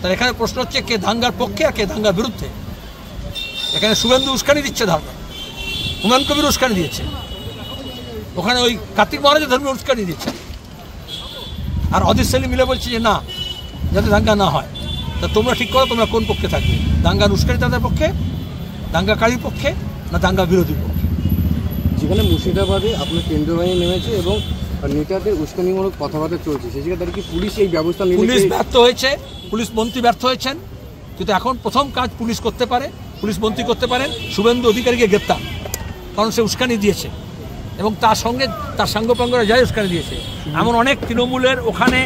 তার এখানে প্রশ্ন হচ্ছে কে দাঙ্গার পক্ষে আর কে দাঙ্গার বিরুদ্ধে। এখানে শুভেন্দু উস্কানি দিচ্ছে দাঙ্গা, হুমায়ুন কবির উস্কানি দিয়েছে, ওখানে ওই কার্তিক মহারাজের ধর্মীয় উস্কানি দিচ্ছে, আর অজিত সেলিম মিলে বলছে যে না, যাতে দাঙ্গা না হয়। তা তোমরা ঠিক করো তোমরা কোন পক্ষে থাকবে, দাঙ্গার উস্কানি তাদের পক্ষে, দাঙ্গাকারীর পক্ষে, না দাঙ্গা বিরোধীর পক্ষে। যেখানে মুর্শিদাবাদে আপনার কেন্দ্রীয় বাহিনী নেমেছে এবং নেতাদের উস্কানিমূলক কথাবার্তা চলছে, সেই জায়গায় কি পুলিশ এই ব্যবস্থা নিয়ে? পুলিশ ব্যর্থ হয়েছে, পুলিশ মন্ত্রী ব্যর্থ হয়েছেন, কিন্তু এখন প্রথম কাজ পুলিশ করতে পারে, পুলিশ মন্ত্রী করতে পারেন শুভেন্দু অধিকারীকে গ্রেপ্তার, কারণ সে উস্কানি দিয়েছে এবং তার সঙ্গে তার সাঙ্গপাঙ্গরা যাই উস্কানি দিয়েছে। এমন অনেক তৃণমূলের ওখানে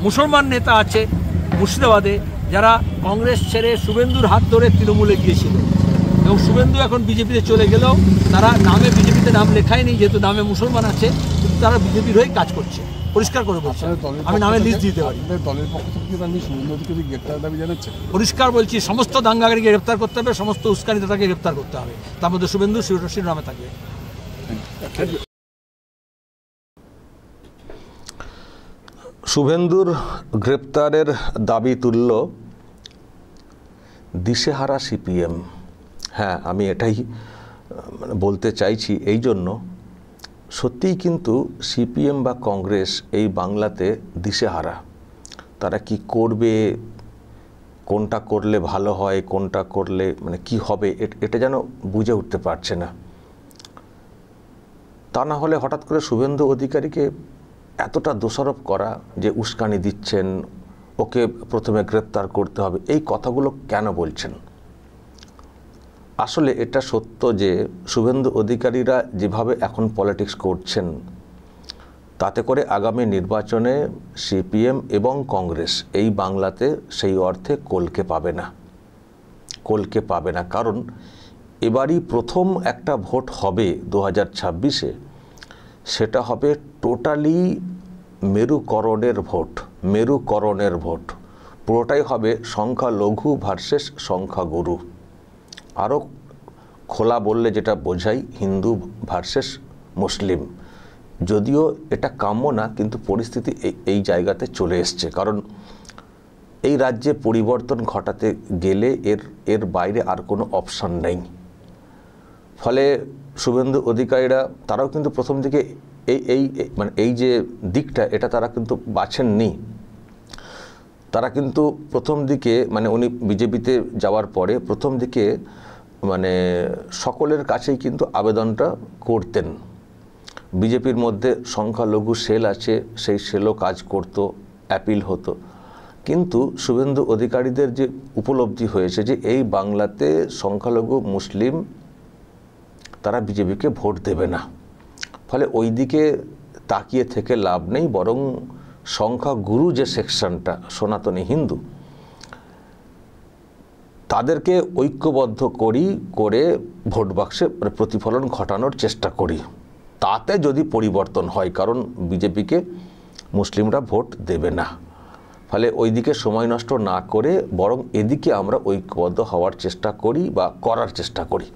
মুসলমান নেতা আছে মুর্শিদাবাদে যারা কংগ্রেস ছেড়ে শুভেন্দুর হাত ধরে তৃণমূলে গিয়েছিল, এবং শুভেন্দু এখন বিজেপিতে চলে গেলেও তারা নামে বিজেপিতে নাম লেখায়নি, যেহেতু নামে মুসলমান আছে, কিন্তু তারা বিজেপির হয়ে কাজ করছে, পরিষ্কার করে বলছে। আমি নামে লিস্ট দিতে পারি। দলের পক্ষ থেকে আপনি শুভেন্দু অধিকারী গ্রেপ্তার দাবি জানাচ্ছেন? পরিষ্কার বলছি, সমস্ত দাঙ্গাকারীকে গ্রেপ্তার করতে হবে, সমস্ত উস্কানিদাতাকে গ্রেপ্তার করতে হবে, তার মধ্যে শুভেন্দু শিরোনামে থাকবে। শুভেন্দুর গ্রেপ্তারের দাবি তুলল দিশেহারা সিপিএম। হ্যাঁ, আমি এটাই বলতে চাইছি। এই জন্য সত্যিই কিন্তু সিপিএম বা কংগ্রেস এই বাংলাতে দিশেহারা। তারা কি করবে, কোনটা করলে ভালো হয়, কোনটা করলে মানে কি হবে, এটা যেন বুঝে উঠতে পারছে না। তা না হলে হঠাৎ করে শুভেন্দু অধিকারীকে এতটা দোষারোপ করা যে উস্কানি দিচ্ছেন, ওকে প্রথমে গ্রেপ্তার করতে হবে, এই কথাগুলো কেন বলছেন? আসলে এটা সত্য যে শুভেন্দু অধিকারীরা যেভাবে এখন পলিটিক্স করছেন, তাতে করে আগামী নির্বাচনে সিপিএম এবং কংগ্রেস এই বাংলাতে সেই অর্থে কলকে পাবে না। কারণ এবারই প্রথম একটা ভোট হবে 2026-এ, সেটা হবে টোটালি মেরুকরণের ভোট, পুরোটাই হবে সংখ্যালঘু ভার্সেস সংখ্যাগুরু। আরও খোলা বললে যেটা বোঝাই, হিন্দু ভার্সেস মুসলিম। যদিও এটা কাম্য না, কিন্তু পরিস্থিতি এই জায়গাতে চলে এসছে। কারণ এই রাজ্যে পরিবর্তন ঘটাতে গেলে এর বাইরে আর কোনো অপশন নেই। ফলে শুভেন্দু অধিকারীরা তারাও কিন্তু প্রথম দিকে এই যে দিকটা, এটা তারা কিন্তু বাছেননি। তারা কিন্তু প্রথম দিকে উনি বিজেপিতে যাওয়ার পরে প্রথম দিকে সকলের কাছেই কিন্তু আবেদনটা করতেন। বিজেপির মধ্যে সংখ্যালঘু সেল আছে, সেই সেলও কাজ করত, অ্যাপিল হতো। কিন্তু শুভেন্দু অধিকারীদের যে উপলব্ধি হয়েছে যে এই বাংলাতে সংখ্যালঘু মুসলিম তারা বিজেপিকে ভোট দেবে না, ফলে ওই দিকে তাকিয়ে থেকে লাভ নেই, বরং সংখ্যাগুরু যে সেকশনটা সনাতনী হিন্দু, তাদেরকে ঐক্যবদ্ধ করে ভোট বাক্সে প্রতিফলন ঘটানোর চেষ্টা করি, তাতে যদি পরিবর্তন হয়। কারণ বিজেপিকে মুসলিমরা ভোট দেবে না, ফলে ওই দিকে সময় নষ্ট না করে বরং এদিকে আমরা ঐক্যবদ্ধ হওয়ার চেষ্টা করি বা করার চেষ্টা করি।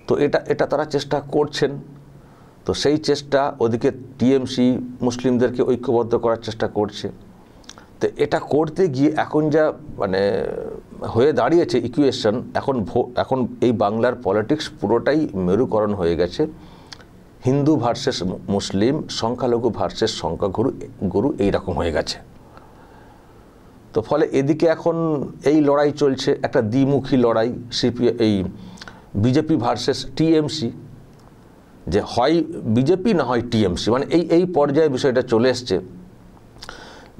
তো এটা তারা চেষ্টা করছেন। তো সেই চেষ্টা, ওদিকে টিএমসি মুসলিমদেরকে ঐক্যবদ্ধ করার চেষ্টা করছে। তো এটা করতে গিয়ে এখন যা হয়ে দাঁড়িয়েছে ইকুয়েশন, এখন এই বাংলার পলিটিক্স পুরোটাই মেরুকরণ হয়ে গেছে, হিন্দু ভার্সেস মুসলিম, সংখ্যালঘু ভার্সেস সংখ্যাগুরু এইরকম হয়ে গেছে। তো ফলে এদিকে এখন এই লড়াই চলছে, একটা দ্বিমুখী লড়াই, এই বিজেপি ভার্সেস টিএমসি, যে হয় বিজেপি না হয় টিএমসি, এই পর্যায়ে বিষয়টা চলে এসছে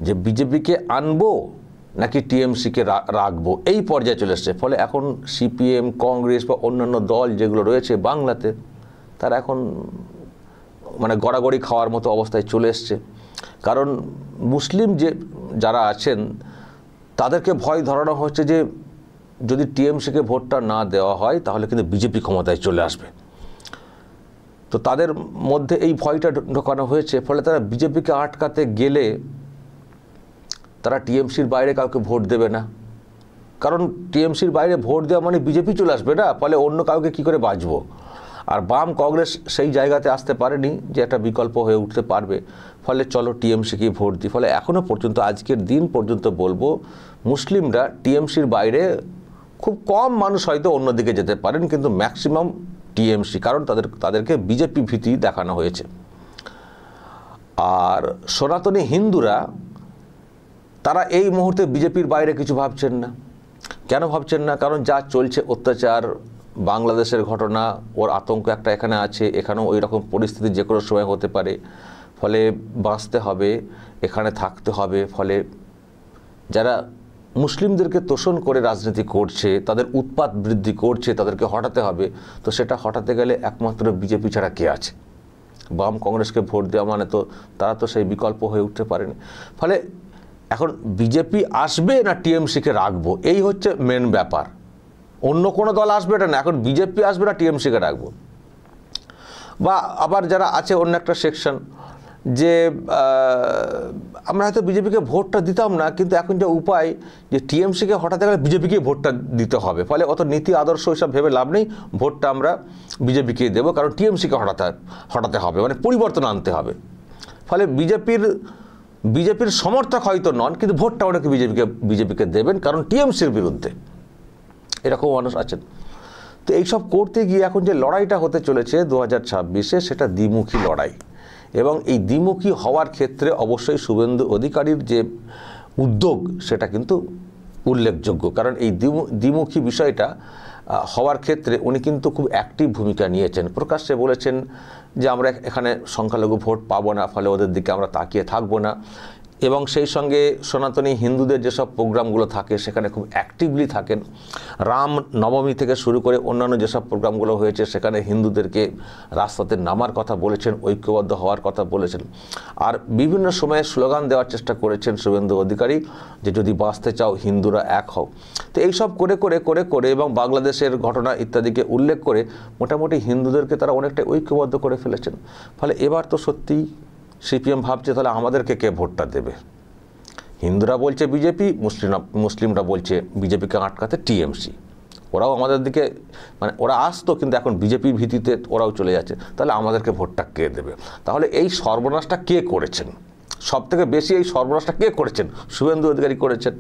যে বিজেপিকে আনবো নাকি টিএমসিকে রাখবো, এই পর্যায়ে চলে এসছে। ফলে এখন সিপিএম, কংগ্রেস বা অন্যান্য দল যেগুলো রয়েছে বাংলাতে, তারা এখন গড়াগড়ি খাওয়ার মতো অবস্থায় চলে এসছে। কারণ মুসলিম যারা আছেন তাদেরকে ভয় ধরানো হচ্ছে যে যদি টিএমসিকে ভোটটা না দেওয়া হয় তাহলে কিন্তু বিজেপি ক্ষমতায় চলে আসবে। তো তাদের মধ্যে এই ভয়টা ঢোকানো হয়েছে, ফলে তারা বিজেপিকে আটকাতে গেলে তারা টিএমসির বাইরে কাউকে ভোট দেবে না। কারণ টিএমসির বাইরে ভোট দেওয়া মানে বিজেপি চলে আসবে না, ফলে অন্য কাউকে কি করে বাঁচবো। আর বাম কংগ্রেস সেই জায়গাতে আসতে পারেনি যে একটা বিকল্প হয়ে উঠতে পারবে, ফলে চলো টিএমসিকে ভোট দিই। ফলে এখনও পর্যন্ত আজকের দিন পর্যন্ত বলবো মুসলিমরা টিএমসির বাইরে খুব কম মানুষ হয়তো অন্যদিকে যেতে পারেন, কিন্তু ম্যাক্সিমাম টিএমসি, কারণ তাদেরকে বিজেপি ভীতি দেখানো হয়েছে। আর সনাতনী হিন্দুরা তারা এই মুহূর্তে বিজেপির বাইরে কিছু ভাবছেন না। কেন ভাবছেন না? কারণ যা চলছে অত্যাচার, বাংলাদেশের ঘটনা, ওর আতঙ্ক একটা এখানে আছে, এখানেও ওই রকম পরিস্থিতি যে কোনো সময় হতে পারে, ফলে বাঁচতে হবে, এখানে থাকতে হবে। ফলে যারা মুসলিমদেরকে তোষণ করে রাজনীতি করছে, তাদের উৎপাত বৃদ্ধি করছে, তাদেরকে হটাতে হবে। তো সেটা হটাতে গেলে একমাত্র বিজেপি ছাড়া কে আছে? বাম কংগ্রেসকে ভোট দেওয়া মানে তো তারা তো সেই বিকল্প হয়ে উঠতে পারেনি। ফলে এখন বিজেপি আসবে না টিএমসিকে রাখবো, এই হচ্ছে মেন ব্যাপার। অন্য কোনো দল আসবে এটা না, এখন বিজেপি আসবে না টিএমসিকে রাখবো। বা আবার যারা আছে অন্য একটা সেকশন যে আমরা হয়তো বিজেপিকে ভোটটা দিতাম না, কিন্তু এখন যে উপায় যে টিএমসিকে হটাতে গেলে বিজেপিকে ভোটটা দিতে হবে, ফলে অত নীতি আদর্শ এসব ভেবে লাভ নেই, ভোটটা আমরা বিজেপিকে দেবো, কারণ টিএমসিকে হটাতে হবে, মানে পরিবর্তন আনতে হবে। ফলে বিজেপির সমর্থক হয়তো নন, কিন্তু ভোটটা ওনাকে বিজেপিকে দেবেন, কারণ টিএমসির বিরুদ্ধে এরকম মানুষ আছেন। তো এইসব করতে গিয়ে এখন যে লড়াইটা হতে চলেছে 2026-এ, সেটা দ্বিমুখী লড়াই। এবং এই দ্বিমুখী হওয়ার ক্ষেত্রে অবশ্যই শুভেন্দু অধিকারীর যে উদ্যোগ সেটা কিন্তু উল্লেখযোগ্য, কারণ এই দ্বিমুখী বিষয়টা হওয়ার ক্ষেত্রে উনি কিন্তু খুব অ্যাক্টিভ ভূমিকা নিয়েছেন। প্রকাশ্যে বলেছেন যে আমরা এখানে সংখ্যালঘু ভোট পাবো না, ফলে ওদের দিকে আমরা তাকিয়ে থাকবো না। এবং সেই সঙ্গে সনাতনী হিন্দুদের যেসব প্রোগ্রামগুলো থাকে সেখানে খুব অ্যাক্টিভলি থাকেন। রাম নবমী থেকে শুরু করে অন্যান্য যেসব প্রোগ্রামগুলো হয়েছে সেখানে হিন্দুদেরকে রাস্তাতে নামার কথা বলেছেন, ঐক্যবদ্ধ হওয়ার কথা বলেছেন। আর বিভিন্ন সময়ে স্লোগান দেওয়ার চেষ্টা করেছেন শুভেন্দু অধিকারী যে যদি বাঁচতে চাও হিন্দুরা এক হও। তো এইসব করে করে করে করে এবং বাংলাদেশের ঘটনা ইত্যাদিকে উল্লেখ করে মোটামুটি হিন্দুদেরকে তারা অনেকটা ঐক্যবদ্ধ করে ফেলেছেন। ফলে এবার তো সত্যিই সিপিএম ভাবছে তাহলে আমাদেরকে কে ভোটটা দেবে। হিন্দুরা বলছে বিজেপি, মুসলিমরা বলছে বিজেপিকে আটকাতে টিএমসি। ওরাও আমাদের দিকে মানে ওরা আসতো, কিন্তু এখন বিজেপির ভিত্তিতে ওরাও চলে যাচ্ছে, তাহলে আমাদেরকে ভোটটা কে দেবে? তাহলে এই সর্বনাশটা কে করেছেন? সব থেকে বেশি এই সর্বনাশটা কে করেছেন? শুভেন্দু অধিকারী করেছেন।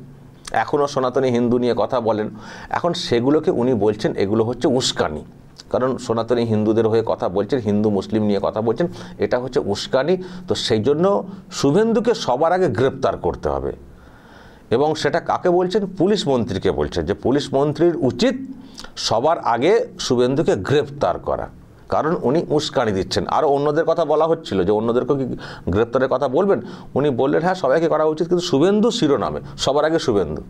এখনও সনাতনী হিন্দু নিয়ে কথা বলেন, এখন সেগুলোকে উনি বলছেন এগুলো হচ্ছে উস্কানি। কারণ সনাতনী হিন্দুদের হয়ে কথা বলছেন, হিন্দু মুসলিম নিয়ে কথা বলছেন, এটা হচ্ছে উস্কানি। তো সেই জন্য শুভেন্দুকে সবার আগে গ্রেপ্তার করতে হবে। এবং সেটা কাকে বলছেন? পুলিশ মন্ত্রীকে বলছেন যে পুলিশ মন্ত্রীর উচিত সবার আগে শুভেন্দুকে গ্রেপ্তার করা, কারণ উনি উস্কানি দিচ্ছেন। আরও অন্যদের কথা বলা হচ্ছিল যে অন্যদেরকে কি গ্রেপ্তারের কথা বলবেন? উনি বললেন হ্যাঁ সবাইকে করা উচিত, কিন্তু শুভেন্দু শিরোনামে সবার আগে শুভেন্দু।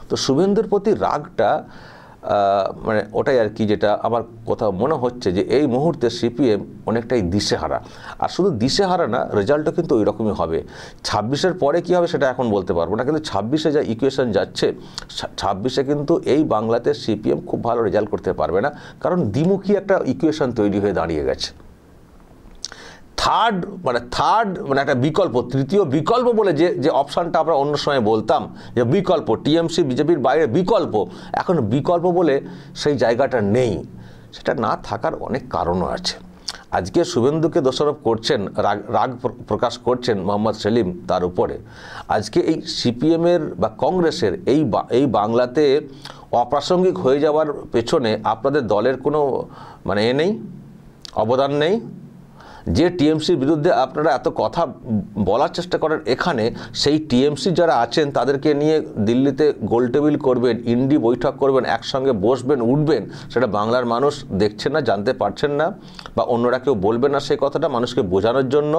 তো শুভেন্দুর প্রতি রাগটা মানে ওটাই আর কি, যেটা আমার কোথাও মনে হচ্ছে যে এই মুহূর্তে সিপিএম অনেকটাই দিশেহারা। আর শুধু দিশেহারা না, রেজাল্টও কিন্তু ওই রকমই হবে। 26-এর পরে কী হবে সেটা এখন বলতে পারবো না, কিন্তু 26-এ যা ইকুয়েশন যাচ্ছে, 26-এ কিন্তু এই বাংলাতে সিপিএম খুব ভালো রেজাল্ট করতে পারবে না, কারণ দ্বিমুখী একটা ইকুয়েশন তৈরি হয়ে দাঁড়িয়ে গেছে। থার্ড মানে একটা বিকল্প, তৃতীয় বিকল্প বলে যে অপশানটা আমরা অন্য সময় বলতাম যে বিকল্প, টিএমসি বিজেপির বাইরে বিকল্প, এখন বিকল্প বলে সেই জায়গাটা নেই। সেটা না থাকার অনেক কারণও আছে। আজকে শুভেন্দুকে দোষারোপ করছেন, রাগ প্রকাশ করছেন মোহাম্মদ সেলিম তার উপরে। আজকে এই সিপিএমের বা কংগ্রেসের এই বাংলাতে অপ্রাসঙ্গিক হয়ে যাওয়ার পেছনে আপনাদের দলের কোনো মানে নেই, অবদান নেই। যে টিএমসির বিরুদ্ধে আপনারা এত কথা বলার চেষ্টা করেন এখানে, সেই টিএমসি যারা আছেন তাদেরকে নিয়ে দিল্লিতে গোলটেবিল করবেন, ইন্ডি বৈঠক করবেন, একসঙ্গে বসবেন, উঠবেন, সেটা বাংলার মানুষ দেখছেন না, জানতে পারছেন না, বা অন্যরা কেউ বলবেন না সেই কথাটা মানুষকে বোঝানোর জন্য।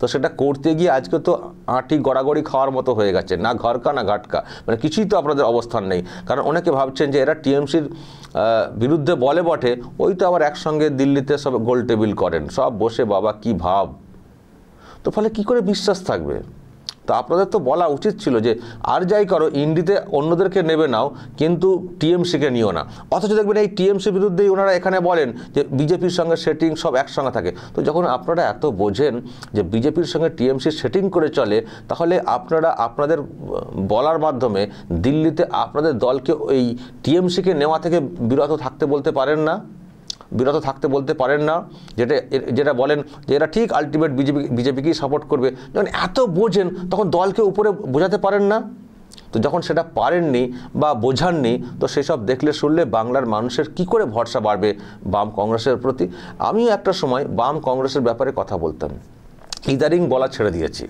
তো সেটা করতে গিয়ে আজকে তো আঁটি গড়াগড়ি খাওয়ার মতো হয়ে গেছে, না ঘরকা না ঘাটকা, মানে কিছুই তো আপনাদের অবস্থান নেই। কারণ অনেকে ভাবছেন যে এরা টিএমসির বিরুদ্ধে বলে বটে, ওই তো আবার একসঙ্গে দিল্লিতে সব গোলটেবিল করেন, সব বসে বাবা কি ভাব। তো ফলে কি করে বিশ্বাস থাকবে? তো আপনাদের তো বলা উচিত ছিল যে আর যাই করো ইন্ডিতে অন্যদেরকে নেবে নাও, কিন্তু টিএমসিকে নিও না। অথচ দেখবেন এই টিএমসির বিরুদ্ধেই ওনারা এখানে বলেন যে বিজেপির সঙ্গে সেটিং সব একসঙ্গে থাকে। তো যখন আপনারা এত বোঝেন যে বিজেপির সঙ্গে টিএমসি সেটিং করে চলে, তাহলে আপনারা আপনাদের বলার মাধ্যমে দিল্লিতে আপনাদের দলকে ওই টিএমসিকে নেওয়া থেকে বিরত থাকতে বলতে পারেন না? বিরত থাকতে বলতে পারেন না, যেটা বলেন যে এরা ঠিক আলটিমেট বিজেপিকেই সাপোর্ট করবে। যখন এত বোঝেন তখন দলকে উপরে বোঝাতে পারেন না। তো যখন সেটা পারেননি বা বোঝাননি, তো সেসব দেখলে শুনলে বাংলার মানুষের কি করে ভরসা বাড়বে বাম কংগ্রেসের প্রতি? আমিও একটা সময় বাম কংগ্রেসের ব্যাপারে কথা বলতাম, ইদারিং বলা ছেড়ে দিয়েছি।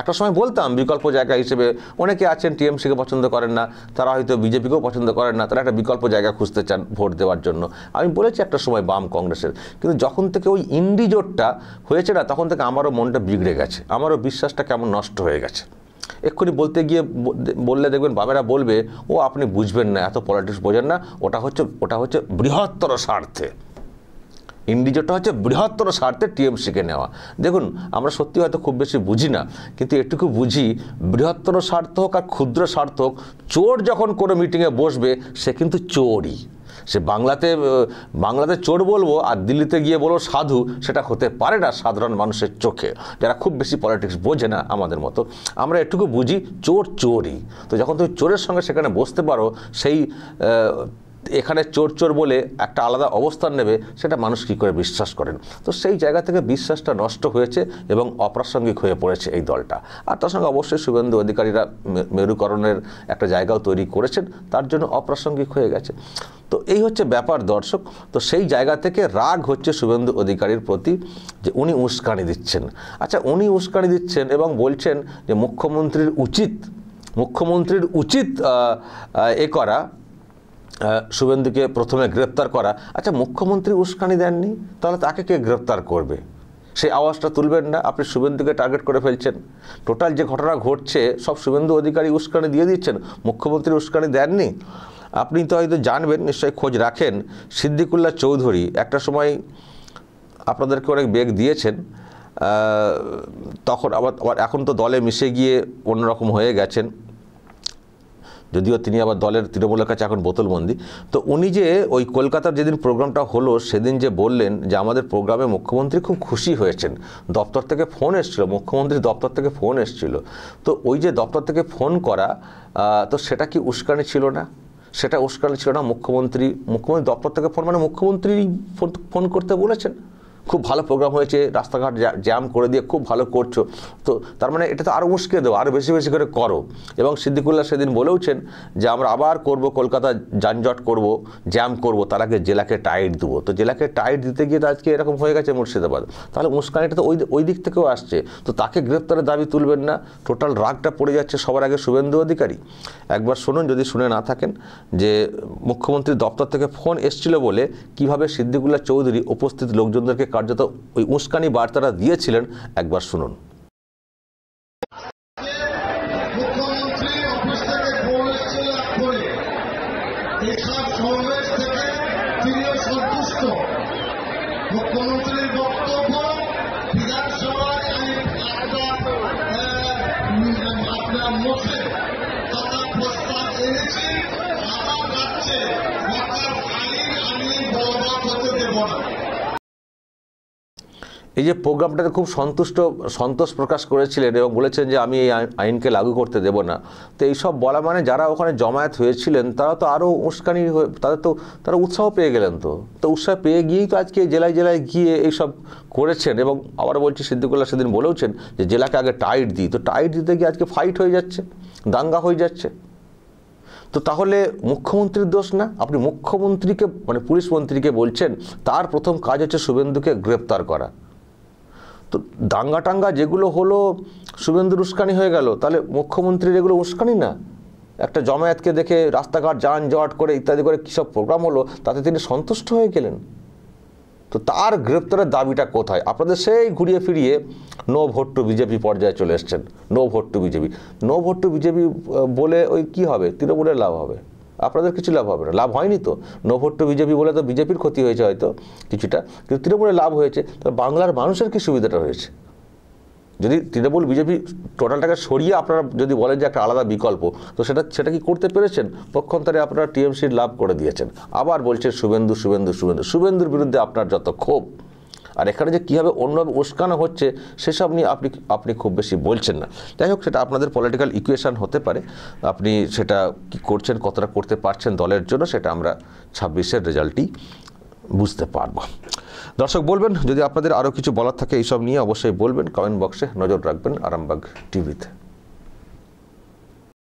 একটা সময় বলতাম বিকল্প জায়গা হিসেবে, অনেকে আছেন টিএমসিকে পছন্দ করেন না, তারা হয়তো বিজেপিকেও পছন্দ করেন না, তারা একটা বিকল্প জায়গা খুঁজতে চান ভোট দেওয়ার জন্য। আমি বলেছি একটা সময় বাম কংগ্রেসের, কিন্তু যখন থেকে ওই ইন্ডি জোটটা হয়েছে না, তখন থেকে আমারও মনটা বিগড়ে গেছে, আমারও বিশ্বাসটা কেমন নষ্ট হয়ে গেছে। এক্ষুনি বলতে গিয়ে বললে দেখবেন বামেরা বলবে, ও আপনি বুঝবেন না, এত পলিটিক্স বোঝেন না, ওটা হচ্ছে বৃহত্তর স্বার্থে। ইন্ডিজোটটা হচ্ছে বৃহত্তর স্বার্থে টিএমসিকে নেওয়া। দেখুন, আমরা সত্যি হয়তো খুব বেশি বুঝি না, কিন্তু এটুকু বুঝি, বৃহত্তর স্বার্থ হোক আর ক্ষুদ্র স্বার্থ হোক, চোর যখন কোনো মিটিংয়ে বসবে সে কিন্তু চোরই। সে বাংলাতে চোর বলবো আর দিল্লিতে গিয়ে বলবো সাধু, সেটা হতে পারে না সাধারণ মানুষের চোখে, যারা খুব বেশি পলিটিক্স বোঝে না আমাদের মতো। আমরা এটুকু বুঝি চোর চোরই। তো যখন তুমি চোরের সঙ্গে সেখানে বসতে পারো, সেই এখানে চোর বলে একটা আলাদা অবস্থান নেবে, সেটা মানুষ কী করে বিশ্বাস করেন? তো সেই জায়গা থেকে বিশ্বাসটা নষ্ট হয়েছে এবং অপ্রাসঙ্গিক হয়ে পড়েছে এই দলটা। আর তার সঙ্গে অবশ্যই শুভেন্দু অধিকারীরা মেরুকরণের একটা জায়গাও তৈরি করেছেন, তার জন্য অপ্রাসঙ্গিক হয়ে গেছে। তো এই হচ্ছে ব্যাপার দর্শক। তো সেই জায়গা থেকে রাগ হচ্ছে শুভেন্দু অধিকারীর প্রতি, যে উনি উস্কানি দিচ্ছেন। আচ্ছা, উনি উস্কানি দিচ্ছেন এবং বলছেন যে মুখ্যমন্ত্রীর উচিত এ করা, শুভেন্দুকে প্রথমে গ্রেপ্তার করা। আচ্ছা, মুখ্যমন্ত্রী উস্কানি দেননি, তাহলে তাকে কে গ্রেপ্তার করবে? সেই আওয়াজটা তুলবেন না? আপনি শুভেন্দুকে টার্গেট করে ফেলছেন। টোটাল যে ঘটনা ঘটছে সব শুভেন্দু অধিকারী উস্কানি দিয়ে দিচ্ছেন, মুখ্যমন্ত্রী উস্কানি দেননি। আপনি তো হয়তো জানবেন, নিশ্চয়ই খোঁজ রাখেন, সিদ্দিকুল্লাহ চৌধুরী একটা সময় আপনাদেরকে অনেক বেগ দিয়েছেন, তখন আবার এখন তো দলে মিশে গিয়ে অন্যরকম হয়ে গেছেন, যদিও তিনি আবার দলের তৃণমূলের কাছে এখন বোতলবন্দি। তো উনি যে ওই কলকাতার যেদিন প্রোগ্রামটা হলো, সেদিন যে বললেন যে আমাদের প্রোগ্রামে মুখ্যমন্ত্রী খুব খুশি হয়েছেন, দপ্তর থেকে ফোন এসেছিল, মুখ্যমন্ত্রীর দপ্তর থেকে ফোন এসেছিল। তো ওই যে দপ্তর থেকে ফোন করা, তো সেটা কি উস্কানি ছিল না? সেটা উস্কানি ছিল না। মুখ্যমন্ত্রী দপ্তর থেকে ফোন, মানে মুখ্যমন্ত্রী ফোন করতে বলেছেন, খুব ভালো প্রোগ্রাম হয়েছে, রাস্তাঘাট জ্যাম করে দিয়ে খুব ভালো করছো, তো তার মানে এটা তো আরও উস্কে দেবো, আরও বেশি বেশি করে করো। এবং সিদ্দিকুল্লাহ সেদিন বলেওছেন যে আমরা আবার করব, কলকাতা যানজট করব, জ্যাম করব, তার আগে জেলাকে টাইট দেবো। তো জেলাকে টাইট দিতে গিয়ে তো আজকে এরকম হয়ে গেছে মুর্শিদাবাদ। তাহলে উস্কানিটা তো ওই দিক থেকেও আসছে। তো তাকে গ্রেপ্তারের দাবি তুলবেন না, টোটাল রাগটা পড়ে যাচ্ছে সবার আগে শুভেন্দু অধিকারী। একবার শুনুন, যদি শুনে না থাকেন, যে মুখ্যমন্ত্রীর দপ্তর থেকে ফোন এসেছিল বলে কিভাবে সিদ্দিকুল্লাহ চৌধুরী উপস্থিত লোকজনদেরকে কার্যত ওই উস্কানি বার্তাটা দিয়েছিলেন। একবার শুনুন। মুখ্যমন্ত্রী অফিস থেকে ফোন এসেছিল করে এসব সমাবেশ থেকে তিনিও সন্তুষ্ট। মুখ্যমন্ত্রীর বক্তব্য বিধানসভায় আপনার মুখে তথা প্রস্তাব এনেছি, আমার রাজ্যে সরকার আইন আমি বলবৎ হতে দেব না। এই যে প্রোগ্রামটাতে খুব সন্তোষ প্রকাশ করেছিলেন এবং বলেছেন যে আমি এই আইনকে লাগু করতে দেব না। তো এইসব বলা মানে যারা ওখানে জমায়েত হয়েছিলেন তারা তো আরও উস্কানি হয়ে, তারা উৎসাহ পেয়ে গেলেন। তো উৎসাহ পেয়ে গিয়েই তো আজকে জেলায় গিয়ে এইসব করেছেন। এবং আবার বলছি, সিদ্দিকুল্লাহ সেদিন বলেওছেন যে জেলাকে আগে টাইট দিই, তো টাইট দিতে গিয়ে আজকে ফাইট হয়ে যাচ্ছে, দাঙ্গা হয়ে যাচ্ছে। তো তাহলে মুখ্যমন্ত্রীর দোষ না? আপনি মুখ্যমন্ত্রীকে, মানে পুলিশ মন্ত্রীকে বলছেন তার প্রথম কাজ হচ্ছে শুভেন্দুকে গ্রেপ্তার করা। তো দাঙ্গা টাঙ্গা যেগুলো হলো শুভেন্দুর উস্কানি হয়ে গেল, তাহলে মুখ্যমন্ত্রীর এগুলো উস্কানি না? একটা জমায়েতকে দেখে রাস্তাঘাট যানজট করে ইত্যাদি করে কী সব প্রোগ্রাম হলো, তাতে তিনি সন্তুষ্ট হয়ে গেলেন। তো তার গ্রেপ্তারের দাবিটা কোথায়? আপনাদের সেই ঘুরিয়ে ফিরিয়ে নো ভোট টু বিজেপি পর্যায়ে চলে এসছেন। নো ভোট টু বিজেপি বলে ওই কি হবে? তৃণমূলের লাভ হবে, আপনাদের কিছু লাভ হবে না। লাভ হয়নি তো। নো ভোট টু বিজেপি বলে তো বিজেপির ক্ষতি হয়েছে হয়তো কিছুটা, কিন্তু তৃণমূলের লাভ হয়েছে। তো বাংলার মানুষের কি সুবিধাটা হয়েছে? যদি তৃণমূল বিজেপি টোটালটাকে সরিয়ে আপনারা যদি বলেন যে একটা আলাদা বিকল্প, তো সেটা কি করতে পেরেছেন? পক্ষান্তরে আপনারা টিএমসির লাভ করে দিয়েছেন। আবার বলছেন শুভেন্দুর বিরুদ্ধে আপনার যত ক্ষোভ, আর এখানে যে কীভাবে অন্যভাবে উস্কানো হচ্ছে সেসব নিয়ে আপনি খুব বেশি বলছেন না। যাই হোক, সেটা আপনাদের পলিটিক্যাল ইকুয়েশন হতে পারে, আপনি সেটা কি করছেন, কতটা করতে পারছেন দলের জন্য, সেটা আমরা 26-এর রেজাল্টই বুঝতে পারবো। দর্শক বলবেন যদি আপনাদের আরও কিছু বলার থাকে এইসব নিয়ে অবশ্যই বলবেন, কমেন্ট বক্সে নজর রাখবেন আরামবাগ টিভিতে।